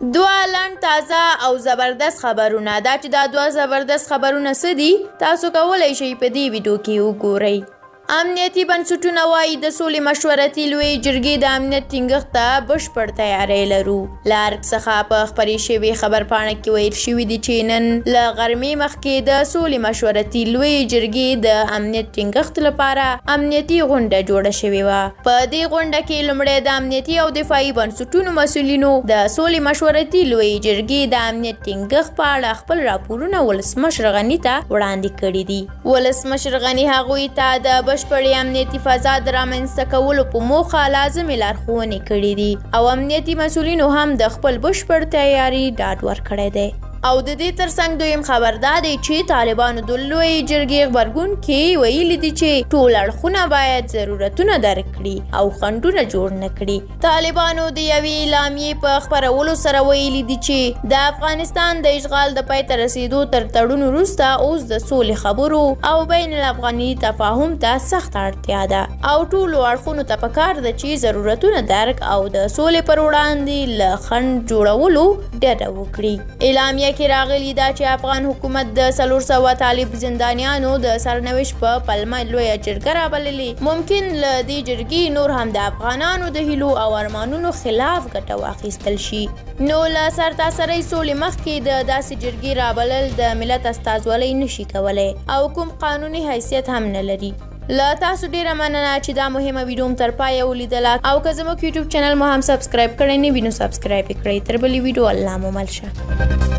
دوه لنډ تازه او زبردست خبرونه دا چې دا دوه زبردست خبرونه څه دي تاسو کولی شئ په دې ویډیو کې وګورئ. امنیتي بنسټونه وایي د سولې مشورتي لویې جرګې د امنیت ټینګښت ته بشپړ تیاری لرو. له ارګ څخه په خپرې شوې خبرپاڼه کې ویل شوي دي چې نن له غرمې مخکې د سولې مشورتي لویې جرګې د امنیت ټینګښت لپاره امنیتي غونډه جوړه شوې وه. په دې غونډه کې لومړی د امنیتي او دفاعي بنسټونو مسؤلینو د سولې مشورتي لویې جرګې د امنیت ټینګښت په اړه خپل راپورونه ولسمشر غني ته وړاندې کړي دي. ولسمشر غني هغوی ته د بشپړې امنیتي فضا د رامنځته کولو په موخه لازمې لارښوونې کړي دي او امنیتي مسؤلینو هم د خپل بشپړ تیاري ډاډ ورکړی دی. او د دې ترڅنګ دویم خبر دا دی چې طالبانو د لویې جرګې غبرګون کې ویلي دي چې ټول اړخونه باید ضرورتونه درک کړي او خنډونه جوړ نه کړي. طالبانو د یوې اعلامیې په خپرولو سره ویلي دي چې د افغانستان د اشغال د پای ته رسیدو تر تړون وروسته اوس د سولې خبرو او بین الافغاني تفاهم ته سخته اړتیا ده او ټولو اړخونو ته پکار ده چې ضرورتونه درک او د سولې پر وړاندې له خنډ جوړولو ډډه وکړي. اعلامیه کې راغلي دا چې افغان حکومت د 400 طالب زندانیانو د سرنوشت په پلمه لویه جرګه رابللې. ممکن له دې جرګې نور هم د افغانانو د هیلو او ارمانونو خلاف ګټه واخیستل شي. نو له سرتاسرۍ سولې مخکې د داسې جرګې رابلل د ملت استازولۍ نشي کولی او کوم قانوني حیثیت هم نه لري. له تاسو ډیره مننه چې دا مهمه ویډیو مو تر پایه ولیدله او که زموږ یوټیوب چینل مو هم سبسکرایب کړی نه وي نو سبسکرایب یې کړئ. تر بلې ویډیو الله مو مل شه.